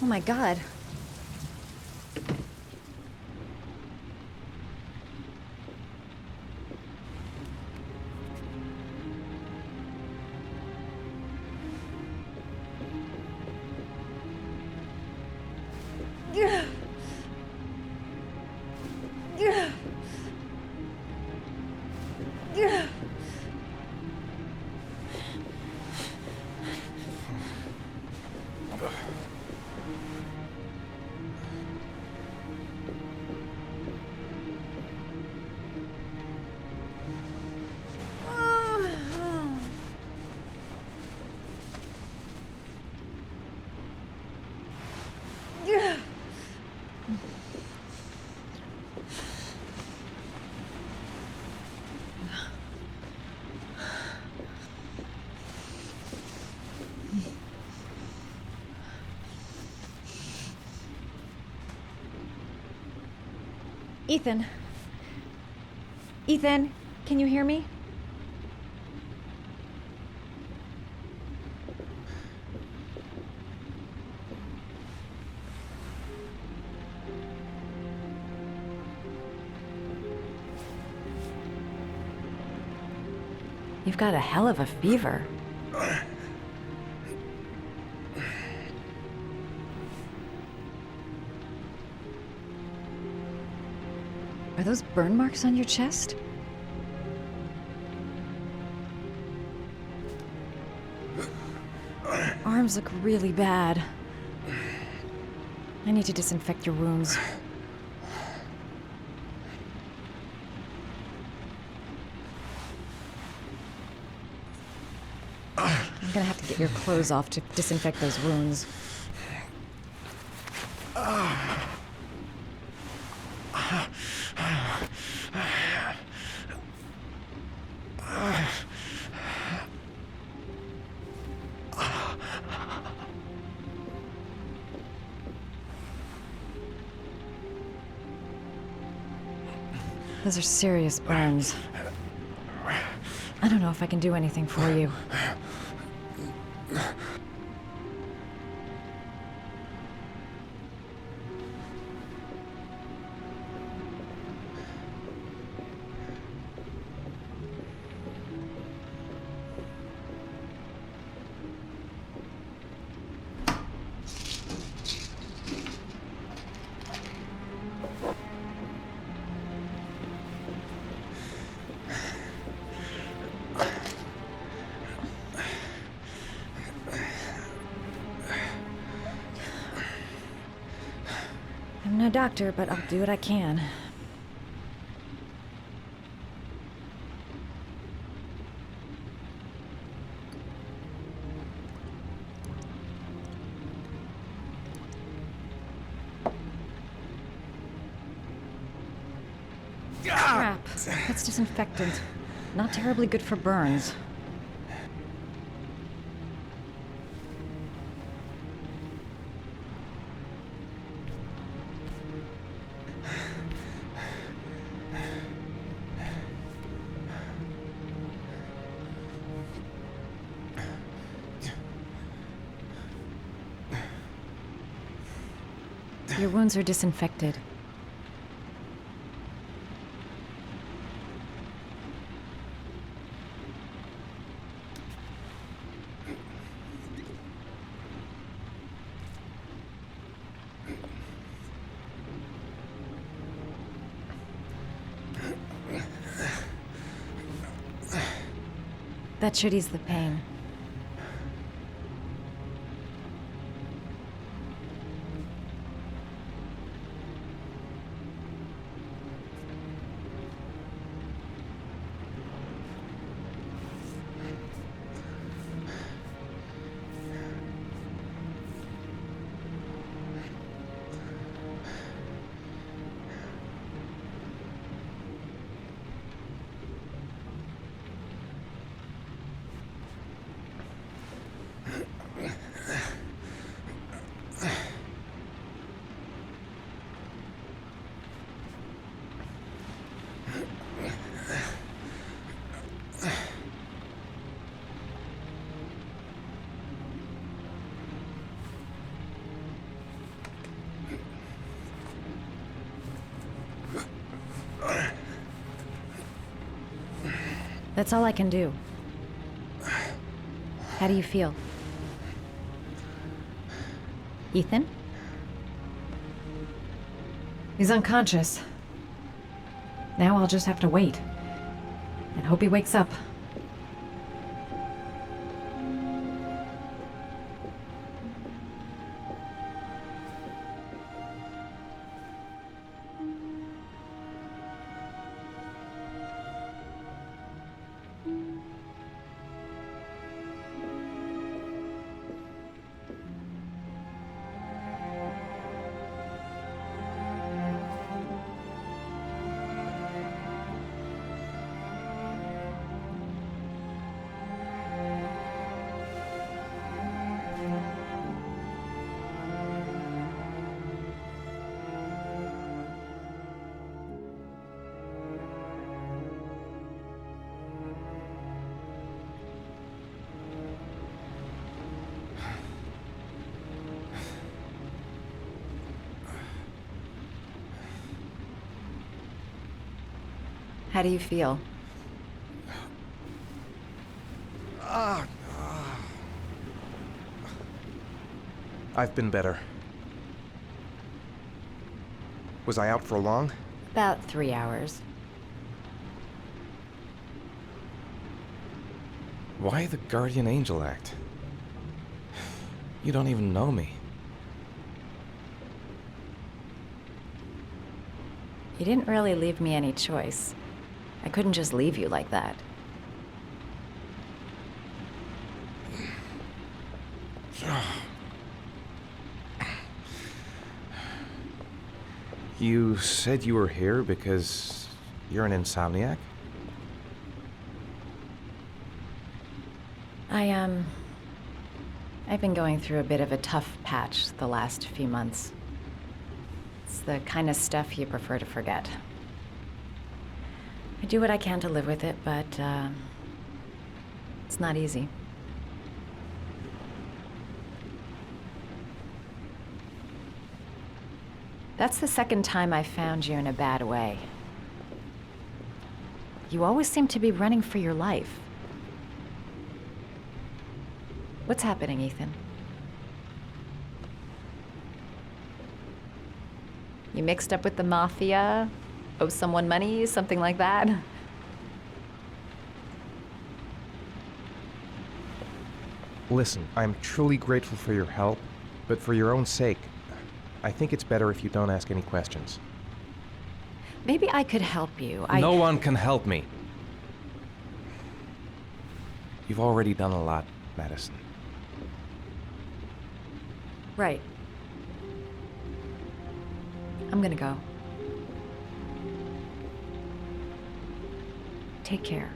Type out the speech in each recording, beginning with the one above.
Oh my god. Ethan. Ethan, can you hear me? You've got a hell of a fever. Are those burn marks on your chest? Arms look really bad. I need to disinfect your wounds. I'm gonna have to get your clothes off to disinfect those wounds. Those are serious burns. I don't know if I can do anything for you. I'm no doctor, but I'll do what I can. Crap. That's disinfectant. Not terribly good for burns. Your wounds are disinfected. That should ease the pain. That's all I can do. How do you feel? Ethan? He's unconscious. Now I'll just have to wait. And hope he wakes up. How do you feel? I've been better. Was I out for long? About 3 hours. Why the guardian angel act? You don't even know me. You didn't really leave me any choice. I couldn't just leave you like that. You said you were here because you're an insomniac? I've been going through a bit of a tough patch the last few months. It's the kind of stuff you prefer to forget. I do what I can to live with it, but it's not easy. That's the second time I found you in a bad way. You always seem to be running for your life. What's happening, Ethan? You mixed up with the mafia? Owe someone money? Something like that? Listen, I'm truly grateful for your help, but for your own sake, I think it's better if you don't ask any questions. Maybe I could help you. No one can help me. You've already done a lot, Madison. Right. I'm gonna go. Take care.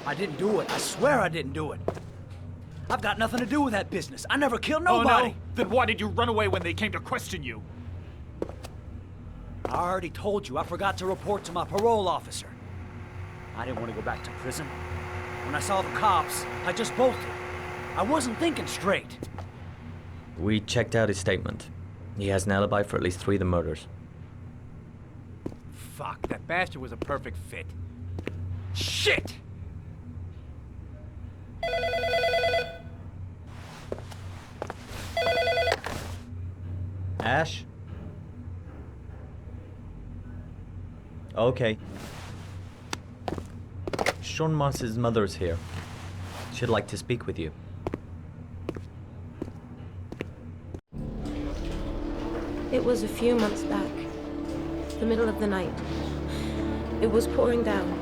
I didn't do it. I swear I didn't do it. I've got nothing to do with that business. I never killed nobody. Oh, no? Then why did you run away when they came to question you? I already told you I forgot to report to my parole officer. I didn't want to go back to prison. When I saw the cops, I just bolted. I wasn't thinking straight. We checked out his statement. He has an alibi for at least 3 of the murders. Fuck, that bastard was a perfect fit. Shit! Ash? Okay. Sean Moss's mother is here. She'd like to speak with you. It was a few months back, the middle of the night. It was pouring down.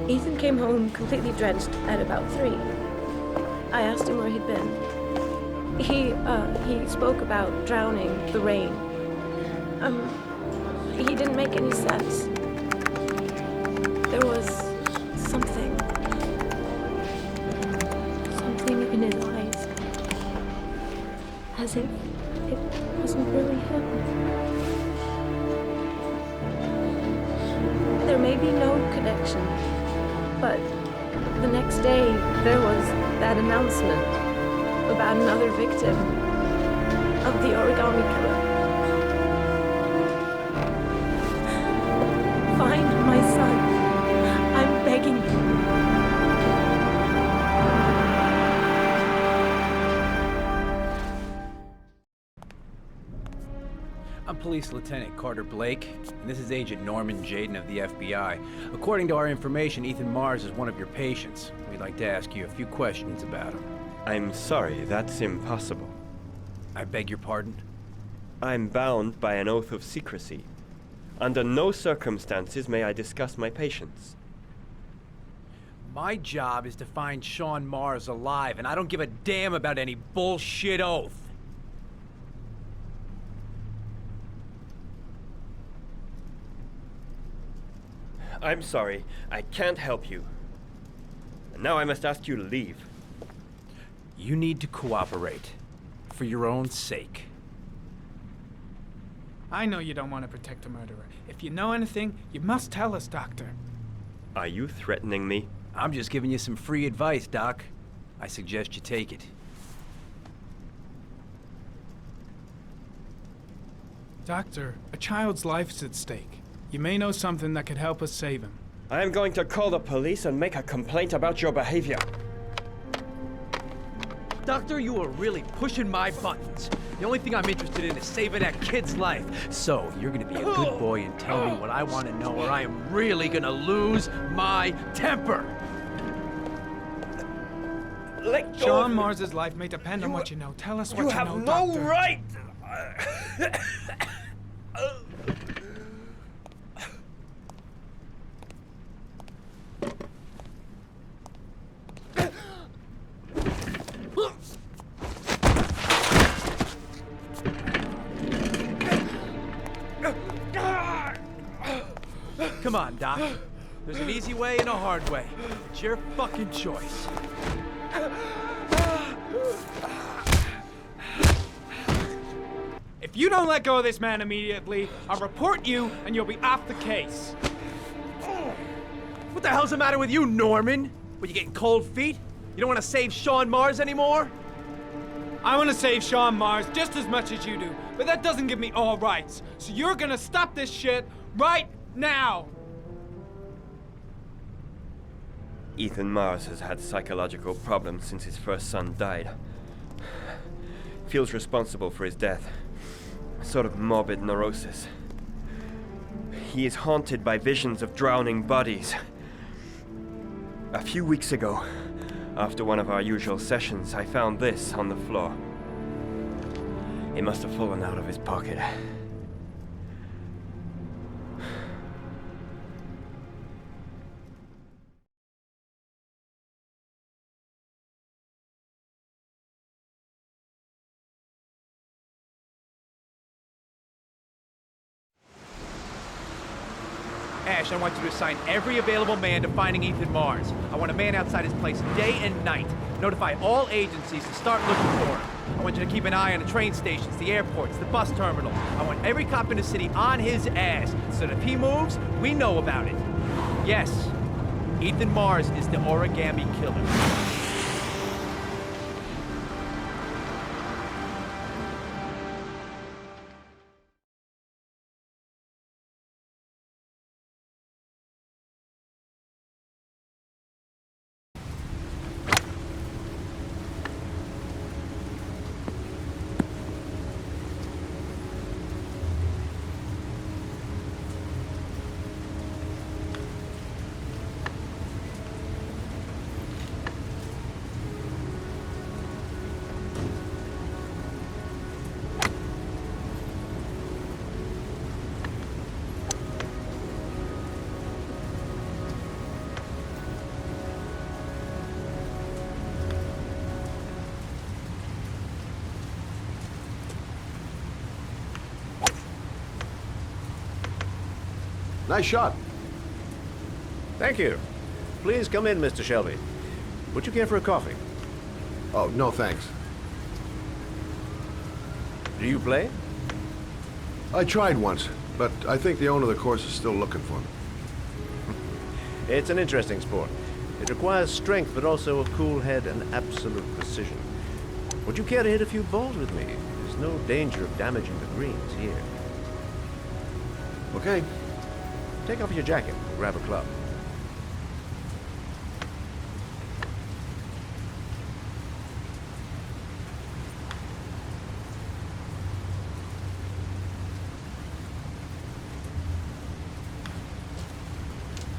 Ethan came home completely drenched at about 3. I asked him where he'd been. He spoke about drowning, the rain. He didn't make any sense. There was something in his eyes. As if it wasn't really him. There may be no connection, but the next day there was that announcement about another victim of the Origami Killer. Find my son. I'm begging you. I'm Police Lieutenant Carter Blake, and this is Agent Norman Jaden of the FBI. According to our information, Ethan Mars is one of your patients. We'd like to ask you a few questions about him. I'm sorry, that's impossible. I beg your pardon? I'm bound by an oath of secrecy. Under no circumstances may I discuss my patients. My job is to find Sean Mars alive, and I don't give a damn about any bullshit oath. I'm sorry, I can't help you. And now I must ask you to leave. You need to cooperate. For your own sake. I know you don't want to protect a murderer. If you know anything, you must tell us, Doctor. Are you threatening me? I'm just giving you some free advice, Doc. I suggest you take it. Doctor, a child's life's at stake. You may know something that could help us save him. I am going to call the police and make a complaint about your behavior. Doctor, you are really pushing my buttons. The only thing I'm interested in is saving that kid's life. So, you're gonna be a good boy and tell me what I want to know, or I am really gonna lose my temper. Let go Sean of me. Mars's life may depend on what you know. Tell us what You you have know, no Doctor. right! Come on, Doc. There's an easy way and a hard way. It's your fucking choice. If you don't let go of this man immediately, I'll report you and you'll be off the case. What the hell's the matter with you, Norman? What, you getting cold feet? You don't want to save Sean Mars anymore? I want to save Sean Mars just as much as you do, but that doesn't give me all rights. So you're gonna stop this shit right now! Ethan Mars has had psychological problems since his first son died. Feels responsible for his death. A sort of morbid neurosis. He is haunted by visions of drowning bodies. A few weeks ago, after one of our usual sessions, I found this on the floor. It must have fallen out of his pocket. Ash, I want you to assign every available man to finding Ethan Mars. I want a man outside his place day and night. Notify all agencies to start looking for him. I want you to keep an eye on the train stations, the airports, the bus terminals. I want every cop in the city on his ass, so that if he moves, we know about it. Yes, Ethan Mars is the Origami Killer. Nice shot. Thank you. Please come in, Mr. Shelby. Would you care for a coffee? Oh, no thanks. Do you play? I tried once, but I think the owner of the course is still looking for me. It's an interesting sport. It requires strength, but also a cool head and absolute precision. Would you care to hit a few balls with me? There's no danger of damaging the greens here. Okay. Take off your jacket and grab a club.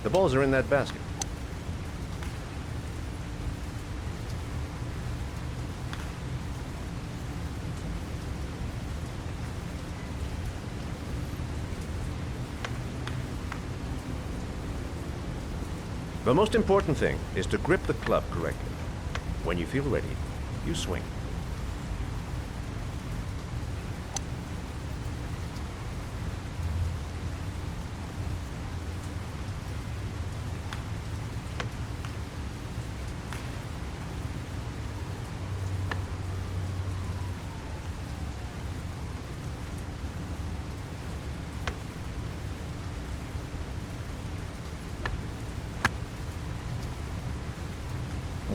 The balls are in that basket. The most important thing is to grip the club correctly. When you feel ready, you swing.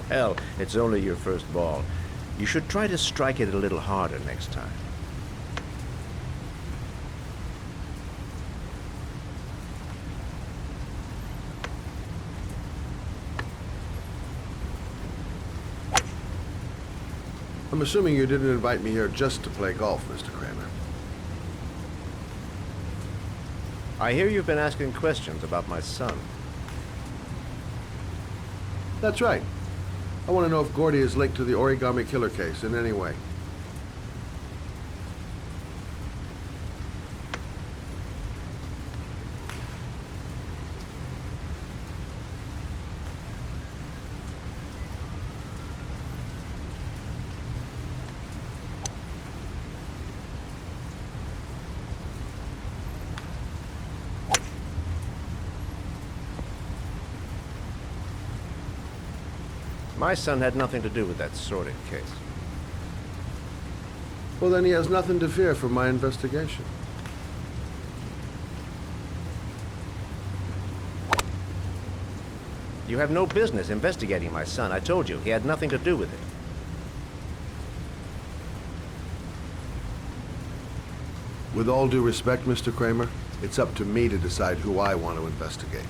Well, it's only your first ball. You should try to strike it a little harder next time. I'm assuming you didn't invite me here just to play golf, Mr. Kramer. I hear you've been asking questions about my son. That's right. I want to know if Gordy is linked to the Origami Killer case in any way. My son had nothing to do with that sordid case. Well, then he has nothing to fear from my investigation. You have no business investigating my son. I told you, he had nothing to do with it. With all due respect, Mr. Kramer, it's up to me to decide who I want to investigate.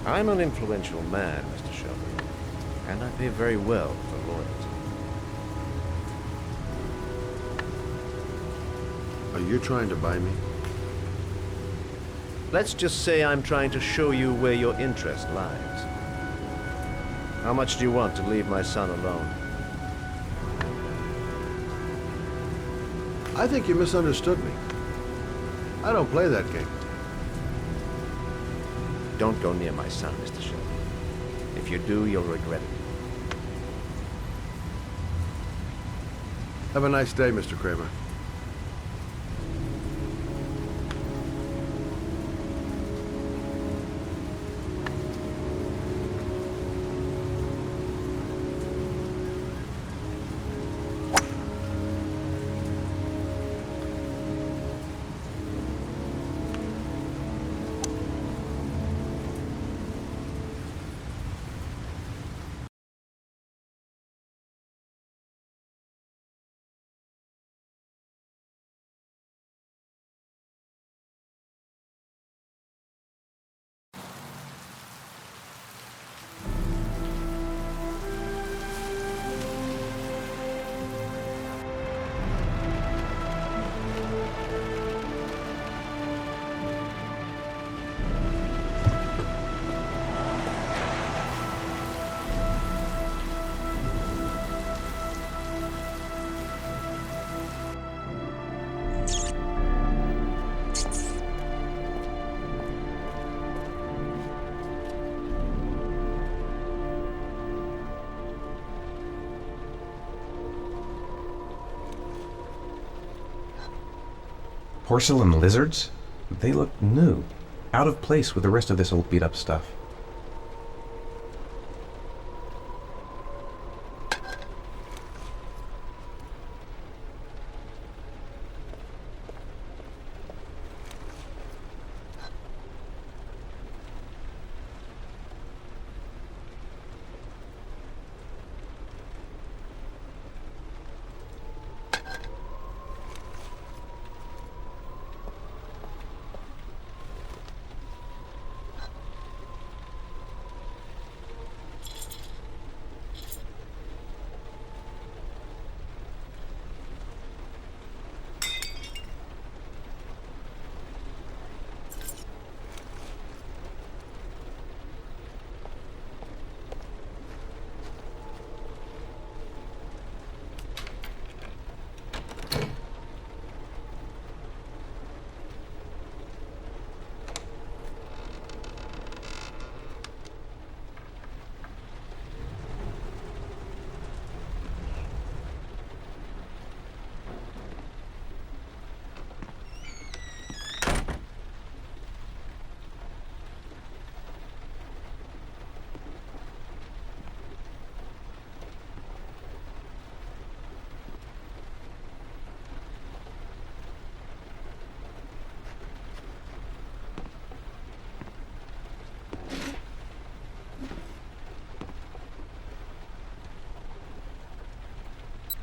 I'm an influential man, Mr. Shelby, and I pay very well for loyalty. Are you trying to buy me? Let's just say I'm trying to show you where your interest lies. How much do you want to leave my son alone? I think you misunderstood me. I don't play that game. Don't go near my son, Mr. Shelby. If you do, you'll regret it. Have a nice day, Mr. Kramer. Porcelain lizards? They look new. Out of place with the rest of this old beat-up stuff.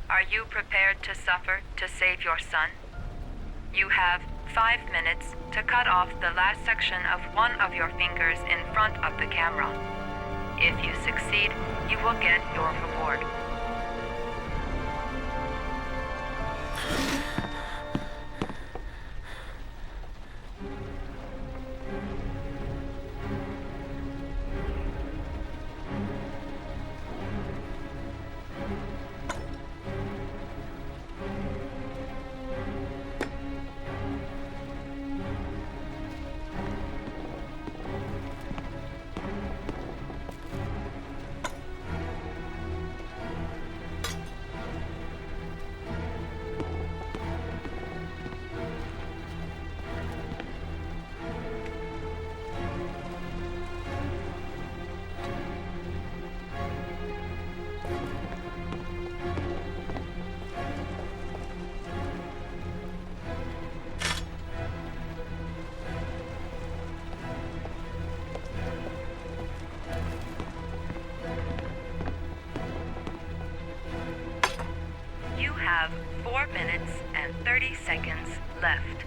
Are you prepared to suffer to save your son? You have 5 minutes to cut off the last section of one of your fingers in front of the camera. If you succeed, you will get your reward. You have 4 minutes and 30 seconds left.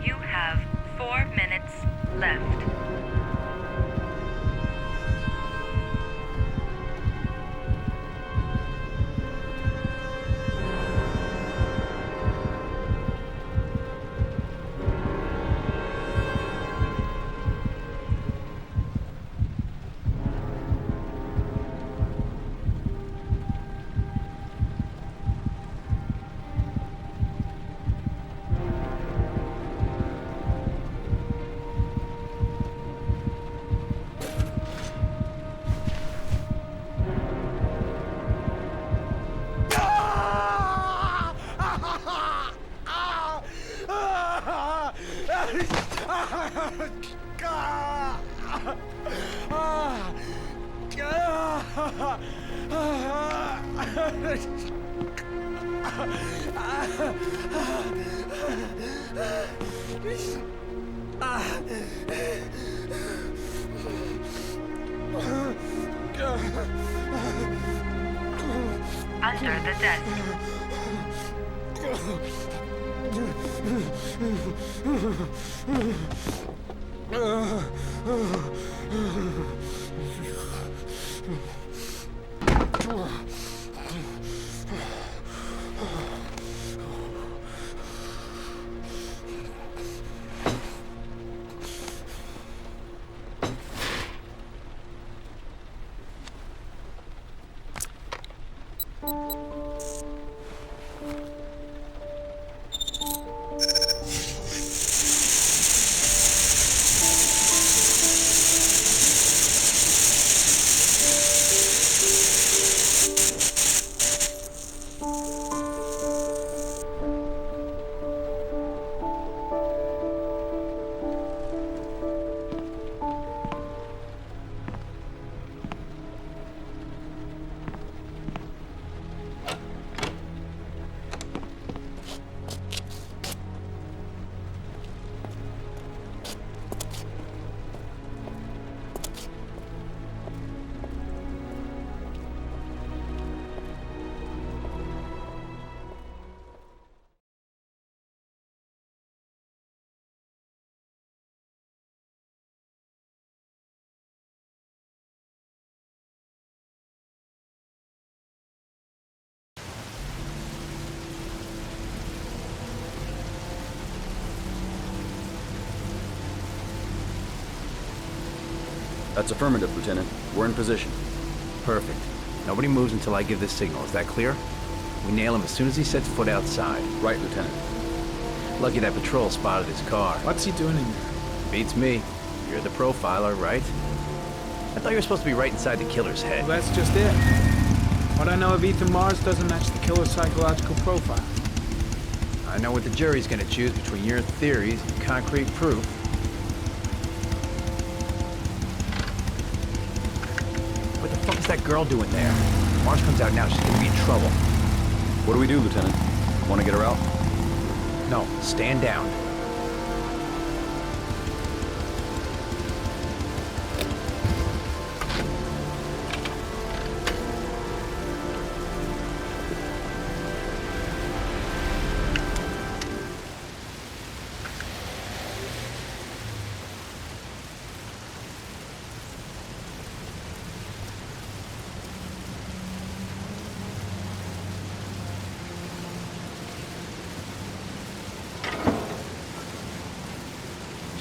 You have 4 minutes left. Under the desk. That's affirmative, Lieutenant. We're in position. Perfect. Nobody moves until I give the signal. Is that clear? We nail him as soon as he sets foot outside. Right, Lieutenant. Lucky that patrol spotted his car. What's he doing in there? Beats me. You're the profiler, right? I thought you were supposed to be right inside the killer's head. Well, that's just it. What I know of Ethan Mars doesn't match the killer's psychological profile. I know what the jury's gonna choose between your theories and concrete proof. What the fuck is that girl doing there? Mars comes out now, she's gonna be in trouble. What do we do, Lieutenant? Want to get her out? No, stand down.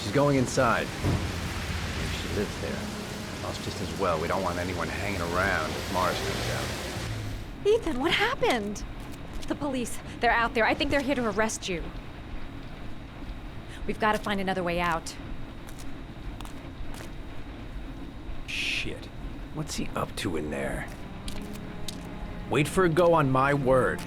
She's going inside. Maybe she lives there. Well, it's just as well. We don't want anyone hanging around if Mars comes out. Ethan, what happened? The police. They're out there. I think they're here to arrest you. We've got to find another way out. Shit. What's he up to in there? Wait for a go on my word.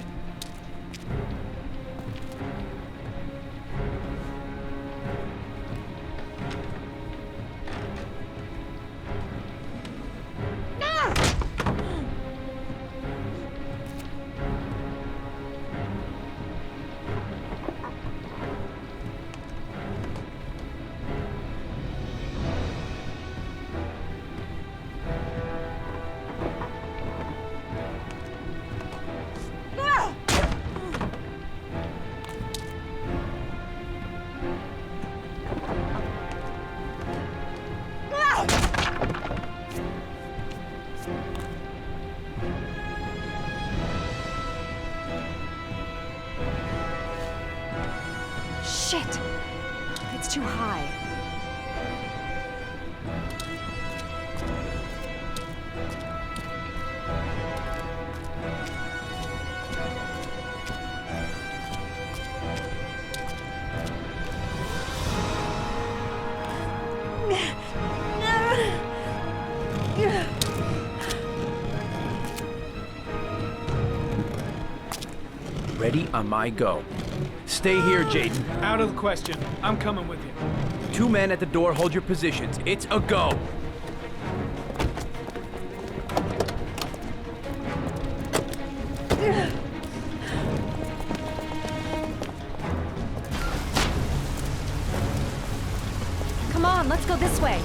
Shit! It's too high. Ready on my go. Stay here, Jaden. Out of the question. I'm coming with you. 2 men at the door, hold your positions. It's a go. Come on, let's go this way.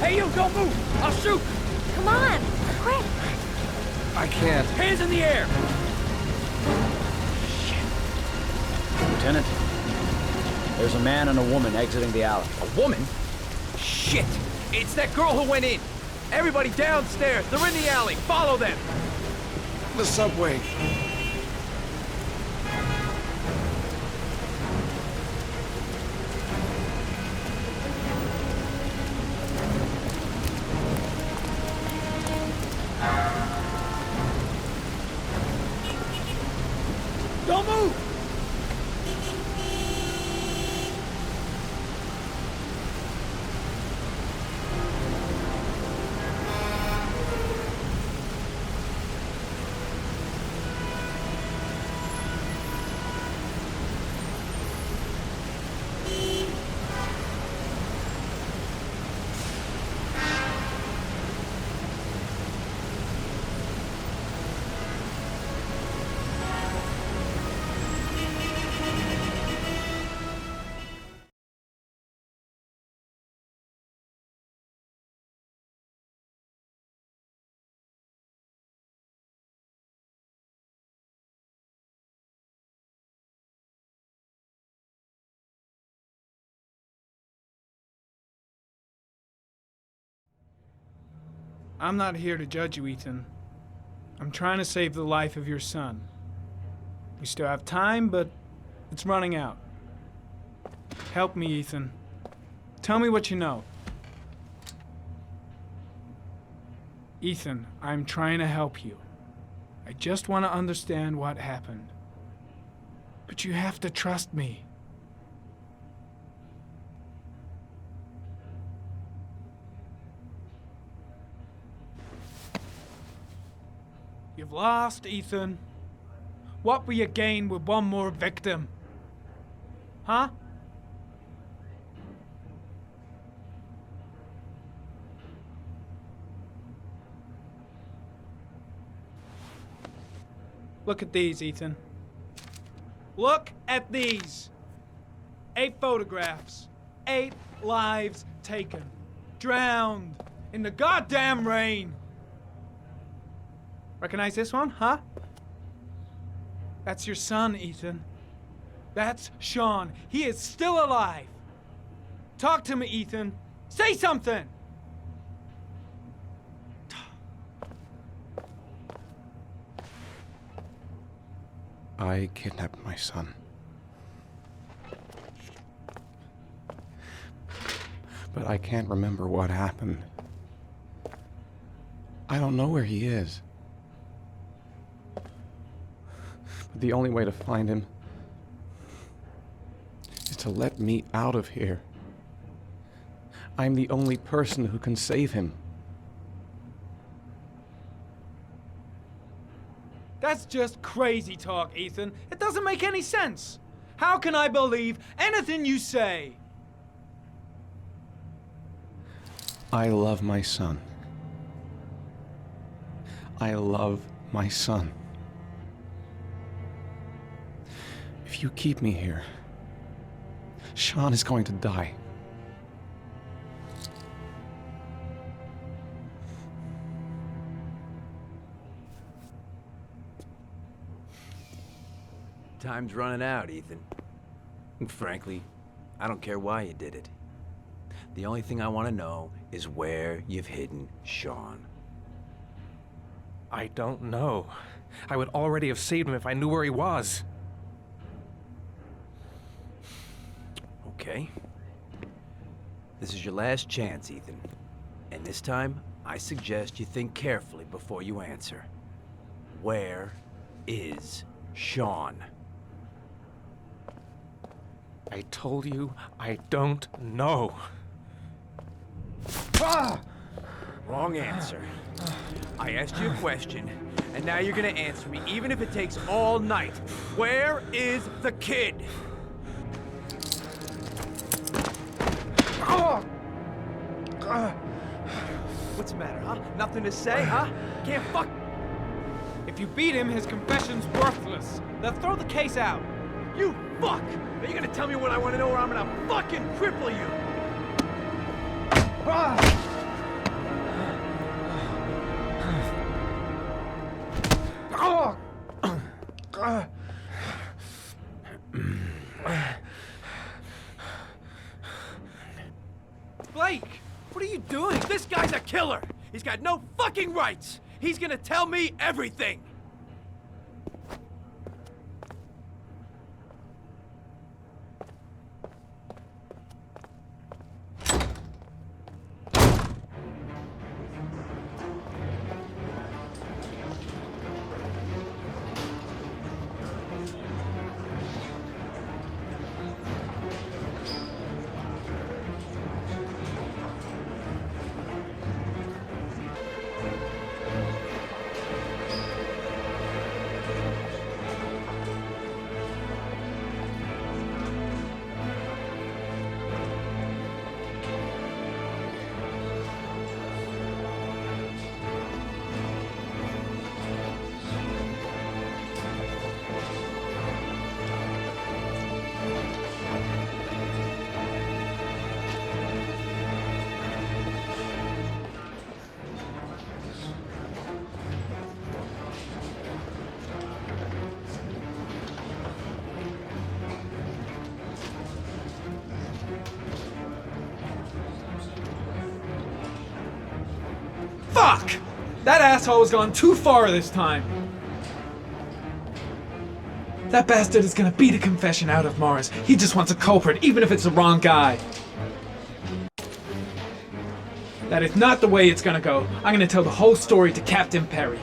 Hey, you, don't move! I'll shoot! Come on, quick! I can't. Hands in the air! Lieutenant, there's a man and a woman exiting the alley. A woman? Shit! It's that girl who went in! Everybody downstairs! They're in the alley! Follow them! The subway. Don't move! I'm not here to judge you, Ethan. I'm trying to save the life of your son. We still have time, but it's running out. Help me, Ethan. Tell me what you know. Ethan, I'm trying to help you. I just want to understand what happened. But you have to trust me. You've lost, Ethan. What will you gain with one more victim? Huh? Look at these, Ethan. Look at these. 8 photographs. 8 lives taken. Drowned in the goddamn rain. Recognize this one, huh? That's your son, Ethan. That's Sean. He is still alive. Talk to me, Ethan. Say something! I kidnapped my son. But I can't remember what happened. I don't know where he is. But the only way to find him is to let me out of here. I'm the only person who can save him. That's just crazy talk, Ethan. It doesn't make any sense. How can I believe anything you say? I love my son. I love my son. If you keep me here, Sean is going to die. Time's running out, Ethan. And frankly, I don't care why you did it. The only thing I want to know is where you've hidden Sean. I don't know. I would already have saved him if I knew where he was. Okay. This is your last chance, Ethan. And this time, I suggest you think carefully before you answer. Where is Sean? I told you I don't know. Wrong answer. I asked you a question, and now you're gonna answer me, even if it takes all night. Where is the kid? What's the matter, huh? Nothing to say, huh? Can't fuck. If you beat him, his confession's worthless. They'll throw the case out. You fuck! Are you gonna tell me what I want to know, or I'm gonna fucking cripple you? What are you doing? This guy's a killer! He's got no fucking rights! He's gonna tell me everything! Fuck! That asshole has gone too far this time. That bastard is gonna beat a confession out of Mars. He just wants a culprit, even if it's the wrong guy. That is not the way it's gonna go. I'm gonna tell the whole story to Captain Perry.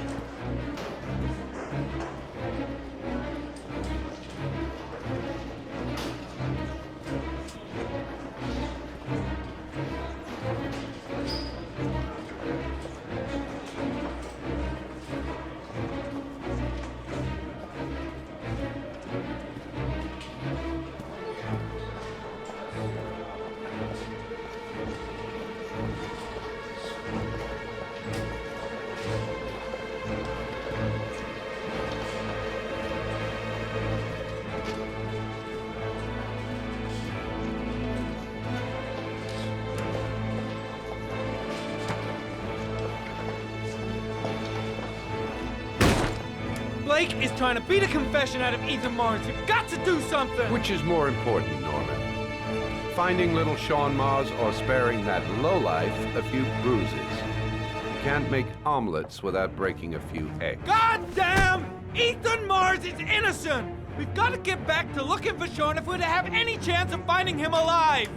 Blake is trying to beat a confession out of Ethan Mars. You've got to do something! Which is more important, Norman? Finding little Sean Mars or sparing that lowlife a few bruises? You can't make omelets without breaking a few eggs. God damn! Ethan Mars is innocent! We've got to get back to looking for Sean if we're to have any chance of finding him alive!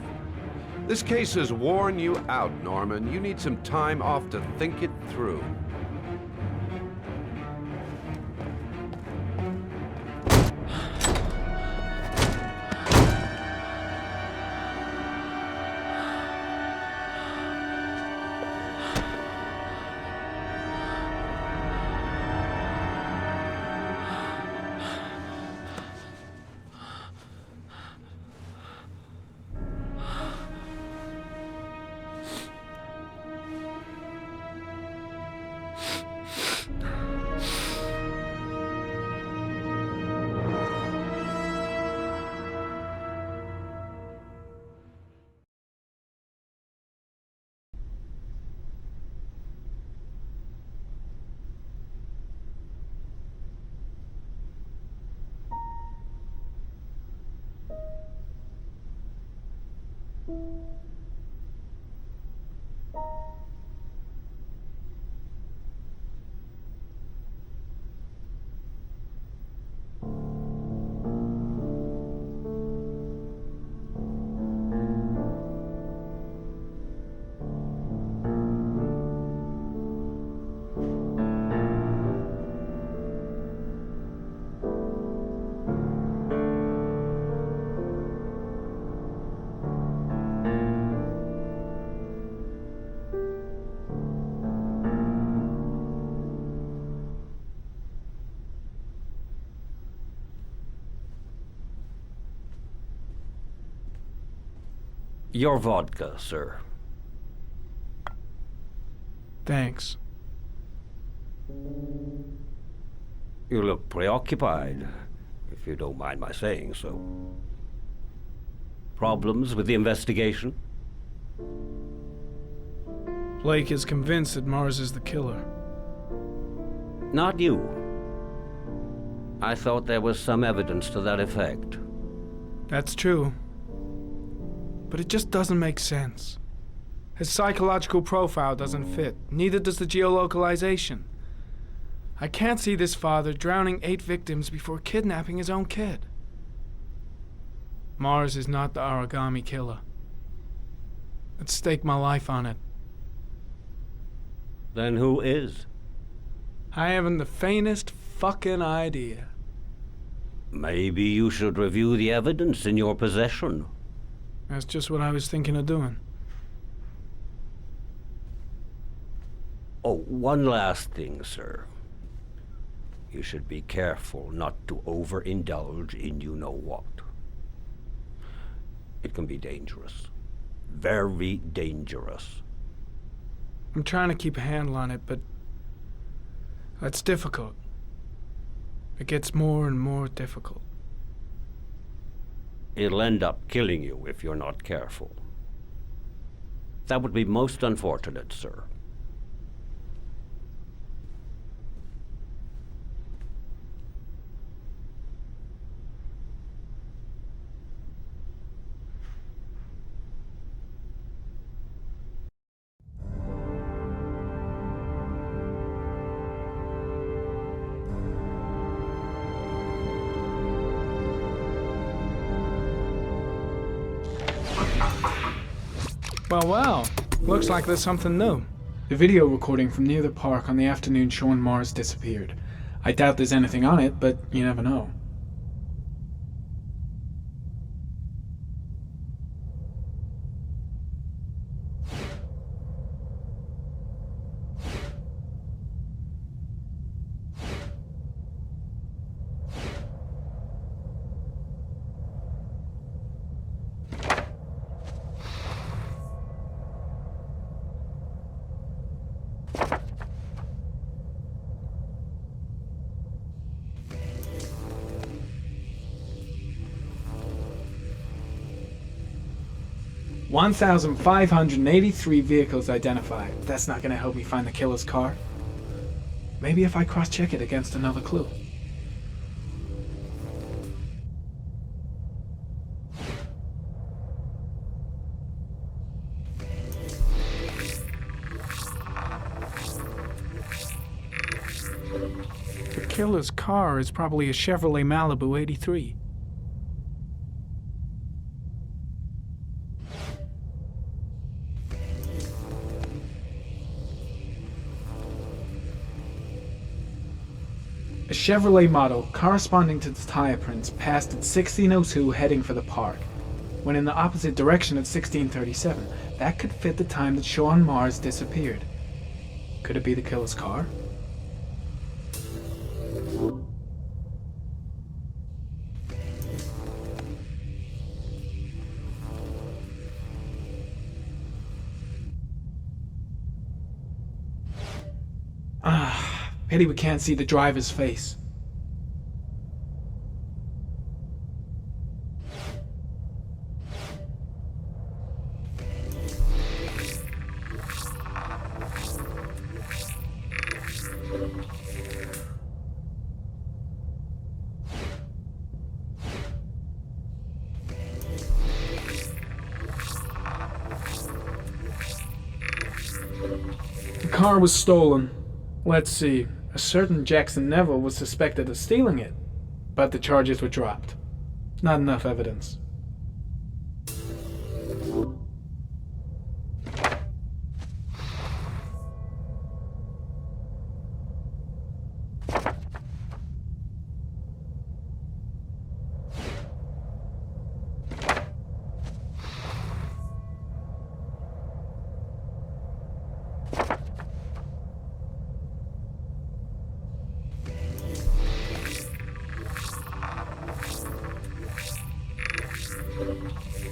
This case has worn you out, Norman. You need some time off to think it through. Your vodka, sir. Thanks. You look preoccupied, if you don't mind my saying so. Problems with the investigation? Blake is convinced that Mars is the killer. Not you. I thought there was some evidence to that effect. That's true. But it just doesn't make sense. His psychological profile doesn't fit. Neither does the geolocalization. I can't see this father drowning 8 victims before kidnapping his own kid. Mars is not the Origami Killer. I'd stake my life on it. Then who is? I haven't the faintest fucking idea. Maybe you should review the evidence in your possession. That's just what I was thinking of doing. Oh, one last thing, sir. You should be careful not to overindulge in you-know-what. It can be dangerous. Very dangerous. I'm trying to keep a handle on it, but that's difficult. It gets more and more difficult. It'll end up killing you if you're not careful. That would be most unfortunate, sir. Well, looks like there's something new. The video recording from near the park on the afternoon Sean Mars disappeared. I doubt there's anything on it, but you never know. $1,583 vehicles identified. That's not going to help me find the killer's car. Maybe if I cross-check it against another clue. The killer's car is probably a Chevrolet Malibu 83. A Chevrolet model corresponding to the tire prints passed at 1602 heading for the park, when in the opposite direction at 1637. That could fit the time that Sean Mars disappeared. Could it be the killer's car? Pity we can't see the driver's face. The car was stolen. Let's see. A certain Jackson Neville was suspected of stealing it, but the charges were dropped. Not enough evidence.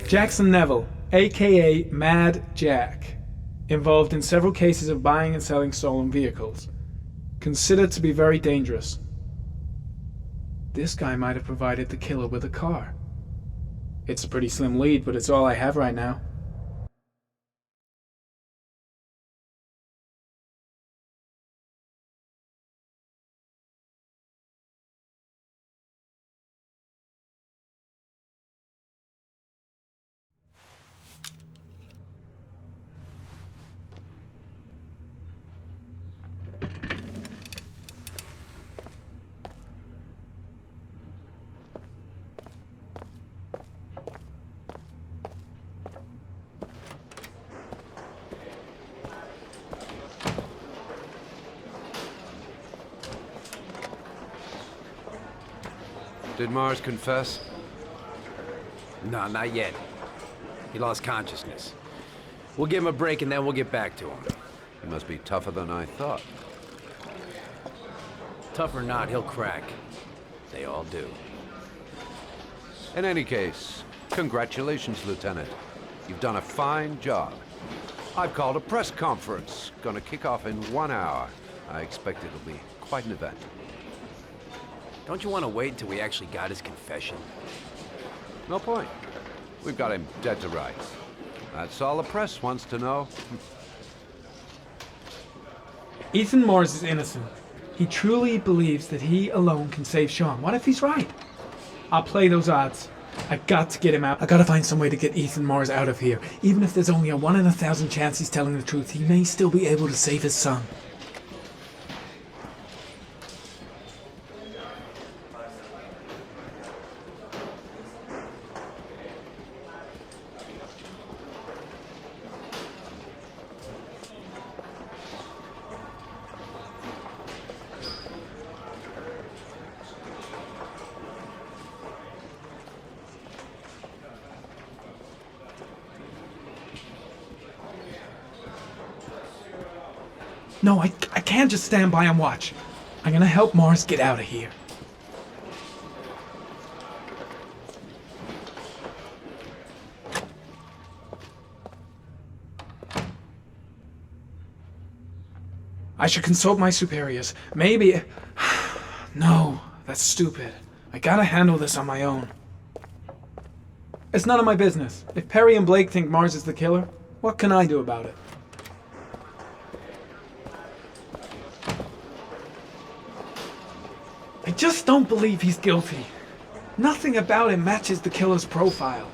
Jackson Neville, aka Mad Jack, involved in several cases of buying and selling stolen vehicles. Considered to be very dangerous. This guy might have provided the killer with a car. It's a pretty slim lead, but it's all I have right now. Did Mars confess? No, not yet. He lost consciousness. We'll give him a break and then we'll get back to him. He must be tougher than I thought. Tough or not, he'll crack. They all do. In any case, congratulations, Lieutenant. You've done a fine job. I've called a press conference. Gonna kick off in 1 hour. I expect it'll be quite an event. Don't you want to wait till we actually got his confession? No point. We've got him dead to rights. That's all the press wants to know. Ethan Mars is innocent. He truly believes that he alone can save Sean. What if he's right? I'll play those odds. I got to get him out. I gotta find some way to get Ethan Mars out of here. Even if there's only a 1 in 1,000 chance he's telling the truth, he may still be able to save his son. No, I can't just stand by and watch. I'm gonna help Mars get out of here. I should consult my superiors. Maybe... No, that's stupid. I gotta handle this on my own. It's none of my business. If Perry and Blake think Mars is the killer, what can I do about it? I just don't believe he's guilty. Nothing about him matches the killer's profile.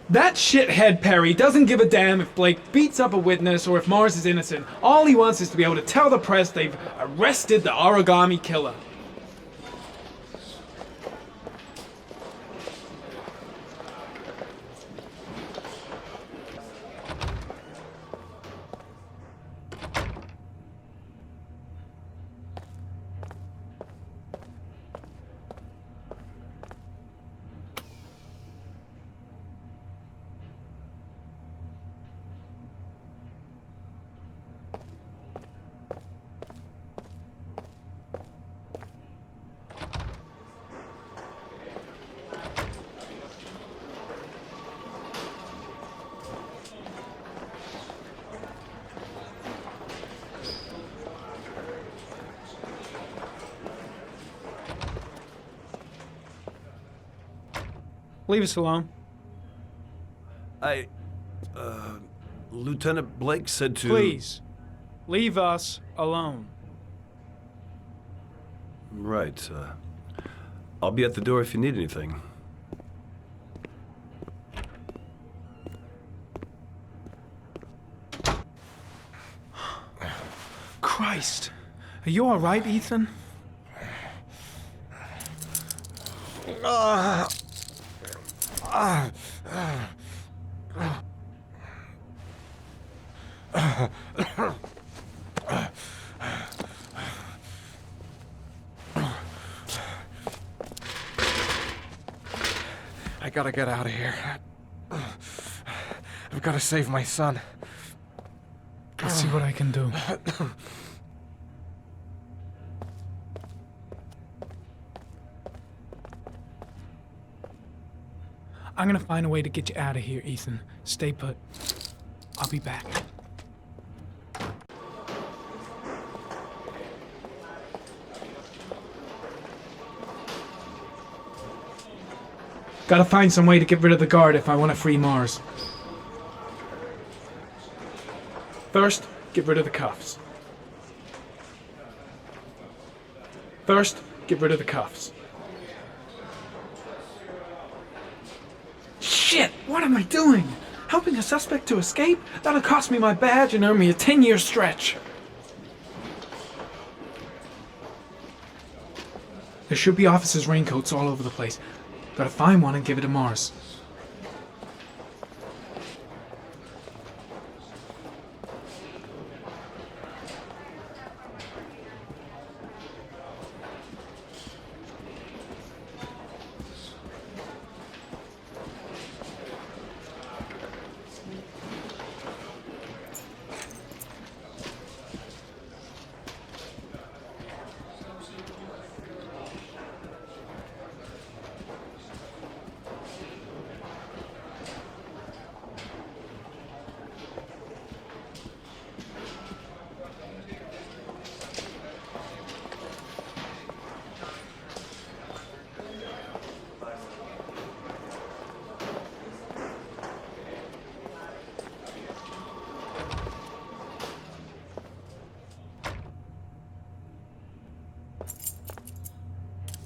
That shithead Perry doesn't give a damn if Blake beats up a witness or if Mars is innocent. All he wants is to be able to tell the press they've arrested the Origami Killer. Leave us alone. Lieutenant Blake said to... Please, leave us alone. Right, I'll be at the door if you need anything. Christ. Are you all right, Ethan? I gotta get out of here. I've gotta save my son. I'll see what I can do. I'm gonna find a way to get you out of here, Ethan. Stay put. I'll be back. Gotta find some way to get rid of the guard if I want to free Mars. First, get rid of the cuffs. First, get rid of the cuffs. Shit! What am I doing? Helping a suspect to escape? That'll cost me my badge and earn me a 10-year stretch. There should be officers' raincoats all over the place. Gotta find one and give it to Mars.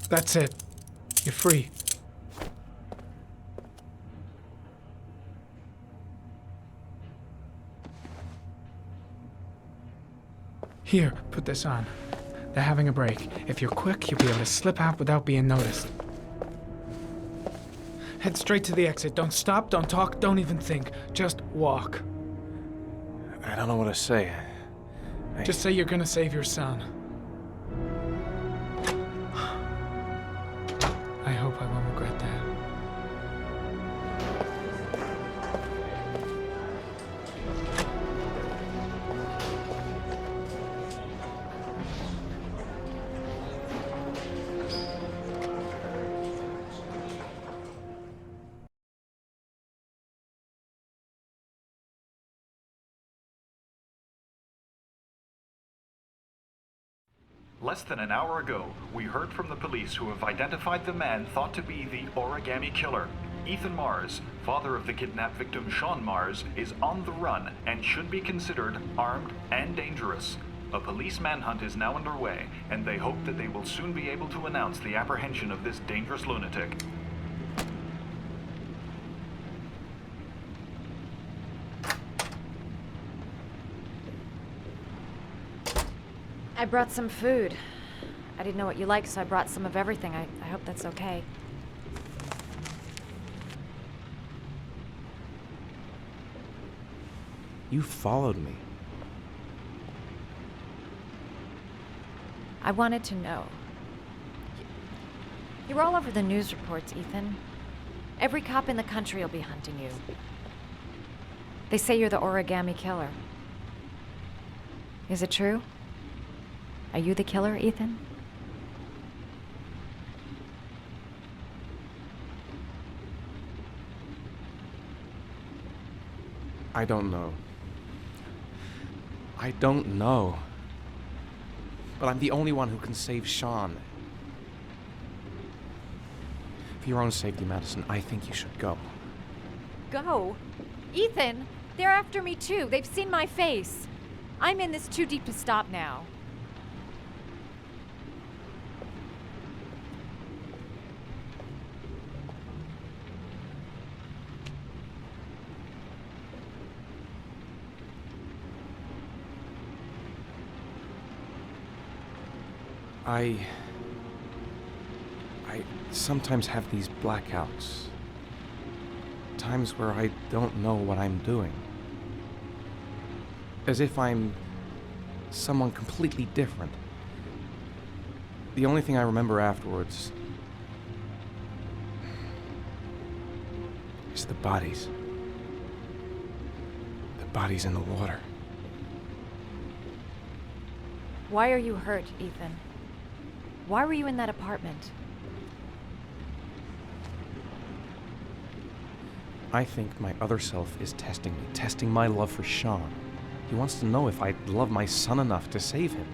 That's it. You're free. Here, put this on. They're having a break. If you're quick, you'll be able to slip out without being noticed. Head straight to the exit. Don't stop, don't talk, don't even think. Just walk. I don't know what to say. Just say you're gonna save your son. I hope I won't regret that. Less than an hour ago, we heard from the police who have identified the man thought to be the Origami Killer. Ethan Mars, father of the kidnapped victim Sean Mars, is on the run and should be considered armed and dangerous. A police manhunt is now underway, and they hope that they will soon be able to announce the apprehension of this dangerous lunatic. I brought some food. I didn't know what you liked, so I brought some of everything. I hope that's okay. You followed me. I wanted to know. You're all over the news reports, Ethan. Every cop in the country will be hunting you. They say you're the Origami Killer. Is it true? Are you the killer, Ethan? I don't know. I don't know. But I'm the only one who can save Sean. For your own safety, Madison, I think you should go. Go? Ethan, they're after me too. They've seen my face. I'm in this too deep to stop now. I sometimes have these blackouts. Times where I don't know what I'm doing. As if I'm someone completely different. The only thing I remember afterwards is the bodies. The bodies in the water. Why are you hurt, Ethan? Why were you in that apartment? I think my other self is testing me, testing my love for Sean. He wants to know if I love my son enough to save him.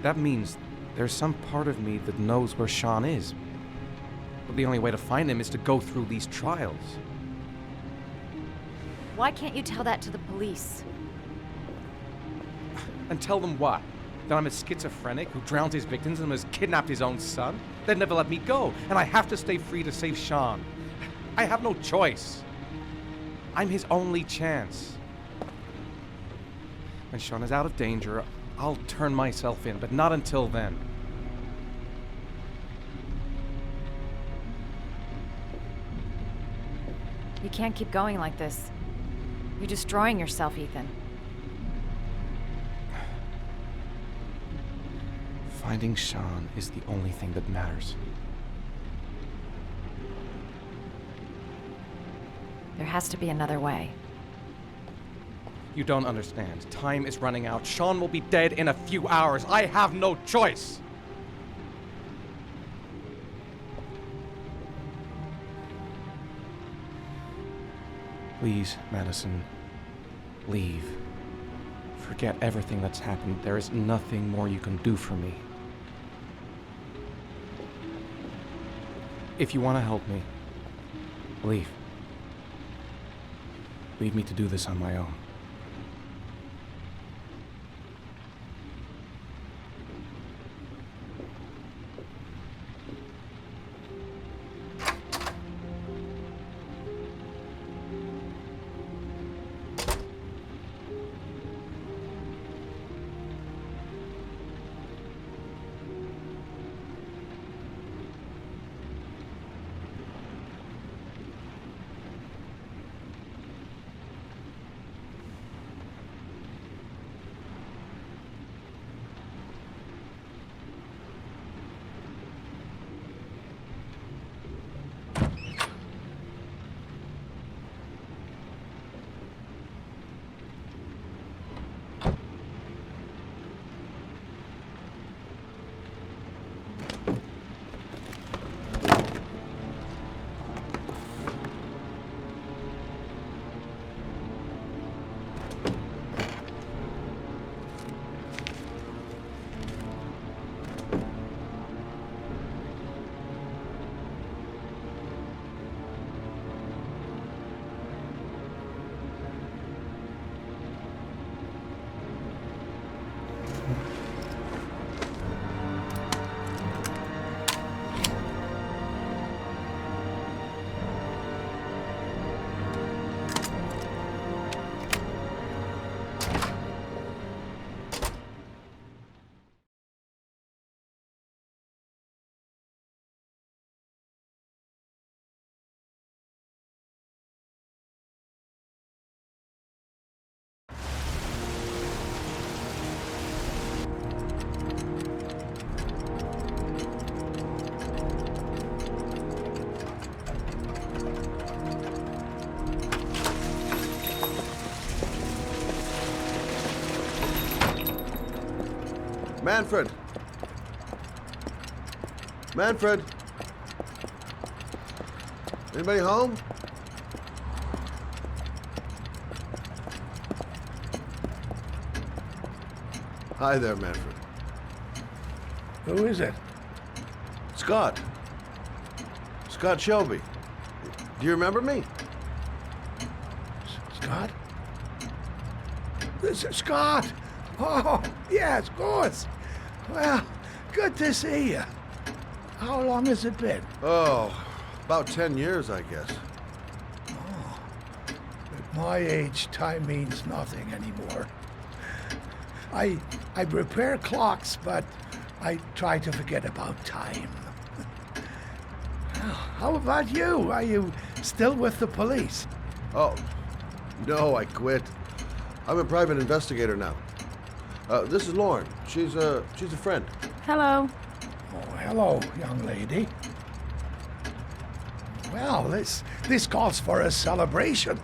That means there's some part of me that knows where Sean is. But the only way to find him is to go through these trials. Why can't you tell that to the police? And tell them what? That I'm a schizophrenic who drowned his victims and has kidnapped his own son? They'd never let me go, and I have to stay free to save Sean. I have no choice. I'm his only chance. When Sean is out of danger, I'll turn myself in, but not until then. You can't keep going like this. You're destroying yourself, Ethan. Finding Sean is the only thing that matters. There has to be another way. You don't understand. Time is running out. Sean will be dead in a few hours. I have no choice. Please, Madison, leave. Forget everything that's happened. There is nothing more you can do for me. If you want to help me, leave. Leave me to do this on my own. Manfred! Manfred! Anybody home? Hi there, Manfred. Who is it? Scott. Scott Shelby. Do you remember me? Scott? Scott! Oh, yes, of course. Well, good to see you. How long has it been? Oh, about 10 years, I guess. Oh, at my age, time means nothing anymore. I repair clocks, but I try to forget about time. How about you? Are you still with the police? Oh, no, I quit. I'm a private investigator now. This is Lauren. She's a friend. Hello. Oh, hello, young lady. Well, this calls for a celebration.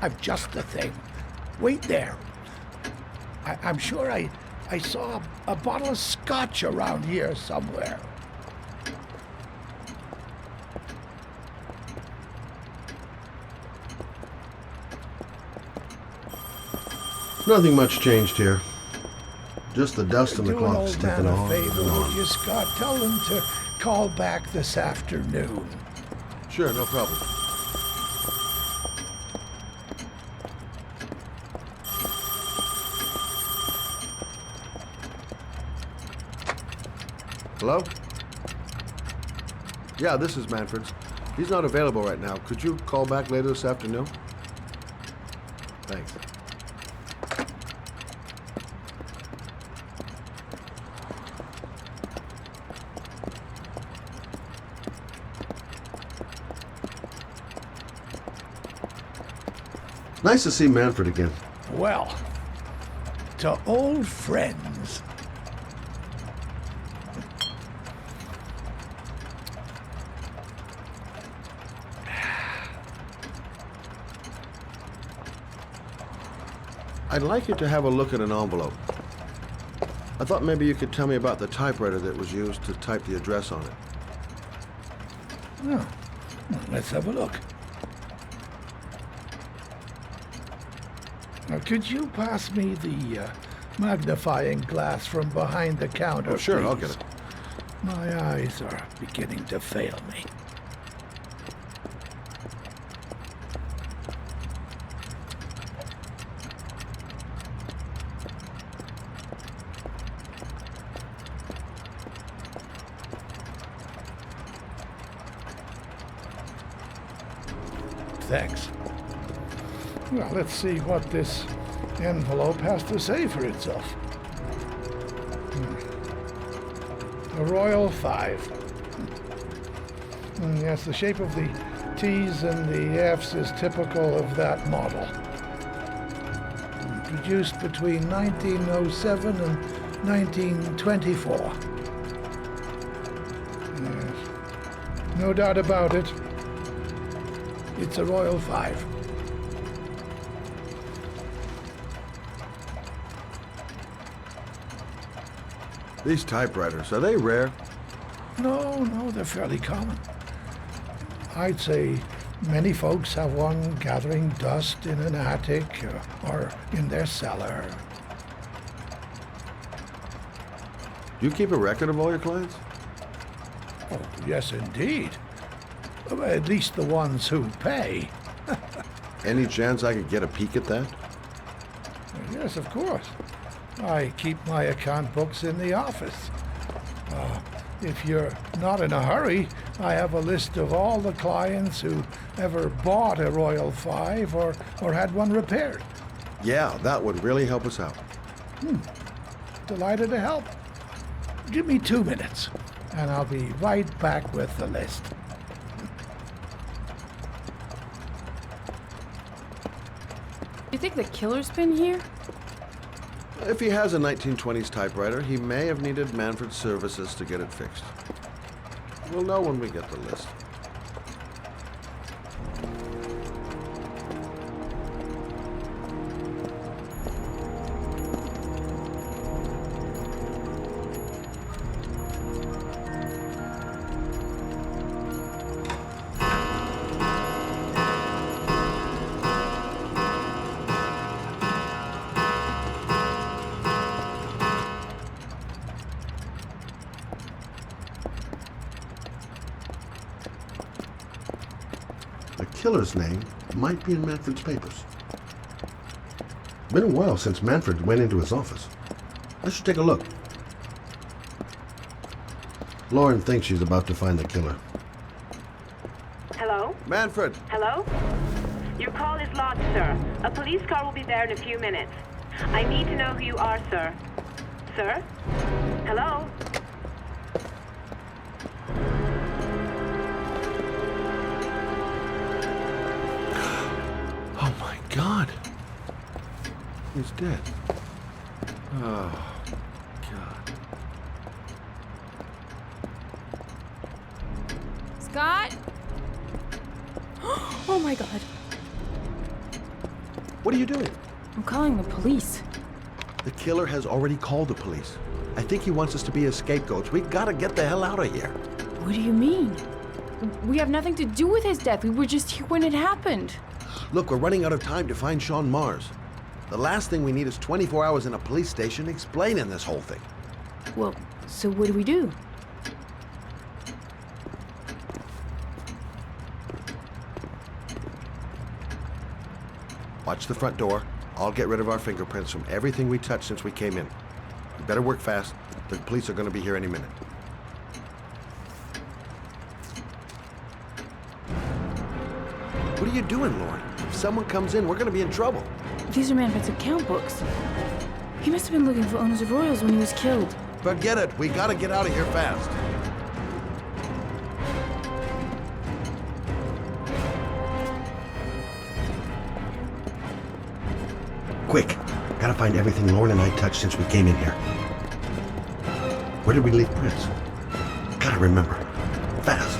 I've just the thing. Wait there. I'm sure I saw a bottle of scotch around here somewhere. Nothing much changed here. Just the dust on the clock sticking on. Do an old man a favor, would you, Scott? Tell them to call back this afternoon. Sure, no problem. Hello? Yeah, this is Manfred's. He's not available right now. Could you call back later this afternoon? Thanks. Nice to see Manfred again. Well, to old friends. I'd like you to have a look at an envelope. I thought maybe you could tell me about the typewriter that was used to type the address on it. Oh, well, let's have a look. Now, could you pass me the magnifying glass from behind the counter, Oh, sure, please? I'll get it. My eyes are beginning to fail me. Thanks. Well, let's see what this envelope has to say for itself. The Royal 5. Yes, the shape of the T's and the F's is typical of that model. Produced between 1907 and 1924. Yes. No doubt about it. It's a Royal 5. These typewriters, are they rare? No, they're fairly common. I'd say many folks have one gathering dust in an attic or in their cellar. Do you keep a record of all your clients? Oh, yes, indeed. At least the ones who pay. Any chance I could get a peek at that? Yes, of course. I keep my account books in the office. If you're not in a hurry, I have a list of all the clients who ever bought a Royal 5 or had one repaired. Yeah, that would really help us out. Delighted to help. Give me 2 minutes, and I'll be right back with the list. You think the killer's been here? If he has a 1920s typewriter, he may have needed Manfred's services to get it fixed. We'll know when we get the list. killer's name might be in Manfred's papers. Been a while since Manfred went into his office. I should take a look. Lauren thinks she's about to find the killer. Hello? Manfred! Hello? Your call is lodged, sir. A police car will be there in a few minutes. I need to know who you are, sir. Sir? Hello? Oh my God! He's dead. Oh, God. Scott? Oh my God. What are you doing? I'm calling the police. The killer has already called the police. I think he wants us to be his scapegoats. We gotta get the hell out of here. What do you mean? We have nothing to do with his death. We were just here when it happened. Look, we're running out of time to find Sean Mars. The last thing we need is 24 hours in a police station explaining this whole thing. Well, so what do we do? Watch the front door. I'll get rid of our fingerprints from everything we touched since we came in. You better work fast. The police are going to be here any minute. What are you doing, Lauren? If someone comes in, we're going to be in trouble. These are Manfred's account books. He must have been looking for owners of Royals when he was killed. Forget it. We got to get out of here fast. Quick. Gotta find everything Lauren and I touched since we came in here. Where did we leave Prince? Gotta remember. Fast.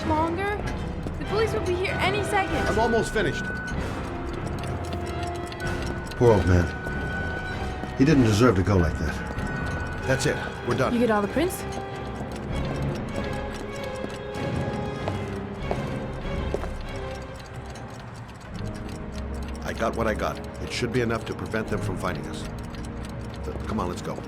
Longer? The police will be here any second. I'm almost finished. Poor old man. He didn't deserve to go like that. That's it. We're done. You get all the prints? I got what I got. It should be enough to prevent them from finding us. Come on, let's go.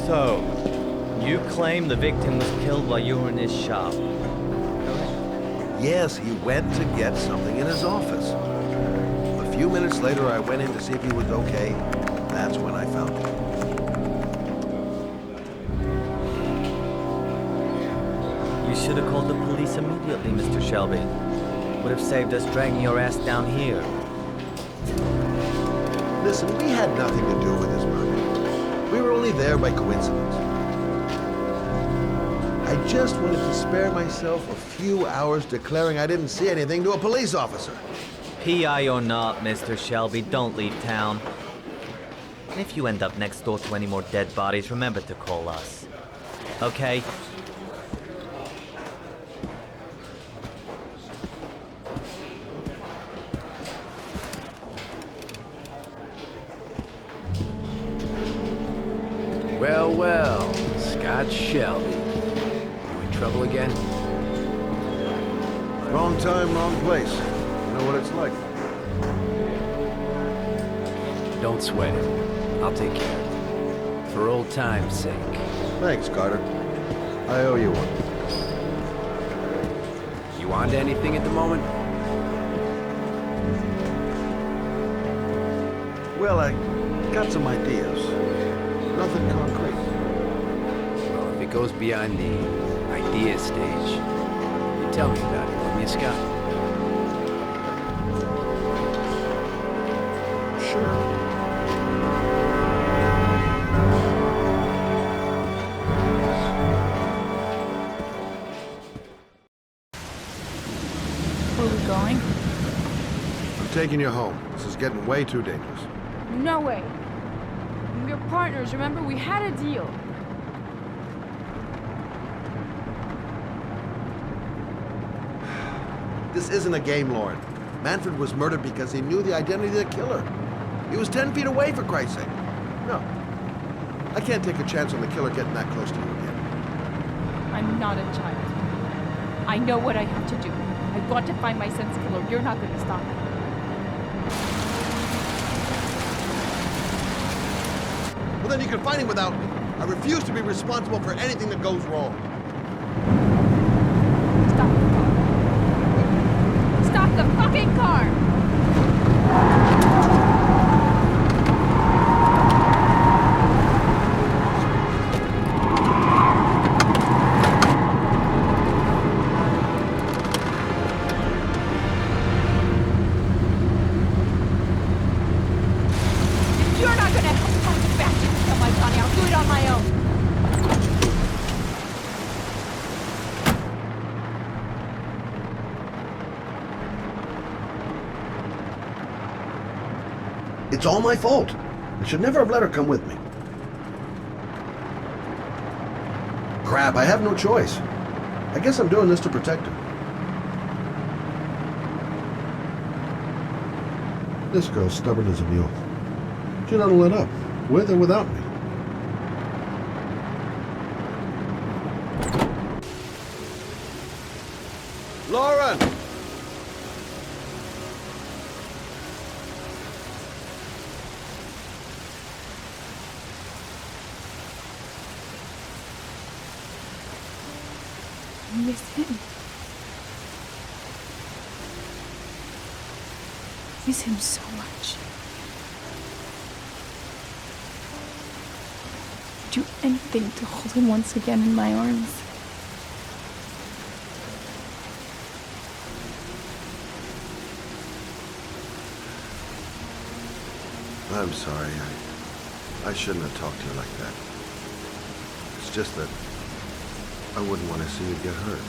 So, you claim the victim was killed while you were in his shop. Yes, he went to get something in his office. A few minutes later, I went in to see if he was okay. That's when I found him. You should have called the police immediately, Mr. Shelby. Would have saved us dragging your ass down here. Listen, we had nothing to do with this murder. We were only there by coincidence. I just wanted to spare myself a few hours declaring I didn't see anything to a police officer. PI or not, Mr. Shelby, don't leave town. And if you end up next door to any more dead bodies, remember to call us. Okay? Well, well, Scott Shelby. You in trouble again? Wrong time, wrong place. You know what it's like. Don't sweat it. I'll take care of it. For old time's sake. Thanks, Carter. I owe you one. You on to anything at the moment? Well, I got some ideas. Nothing concrete. Well, if it goes beyond the idea stage, you tell me about it, won't you, Scott? Sure. Where are we going? I'm taking you home. This is getting way too dangerous. No way. We're partners, remember? We had a deal. This isn't a game, Lauren. Manfred was murdered because he knew the identity of the killer. He was 10 feet away, for Christ's sake. No. I can't take a chance on the killer getting that close to you again. I'm not a child. I know what I have to do. I've got to find my son's killer. You're not going to stop me. Well, then you can find him without me. I refuse to be responsible for anything that goes wrong. Stop the fucking car! You're not gonna help my bastard kill my Johnny. I'll do it on my own. It's all my fault. I should never have let her come with me. Crap, I have no choice. I guess I'm doing this to protect her. This girl's stubborn as a mule. She doesn't let up, with or without me. Lauren! I miss him. I miss him so much. I'd do anything to hold him once again in my arms. I'm sorry. I shouldn't have talked to you like that. It's just that I wouldn't want to see you get hurt.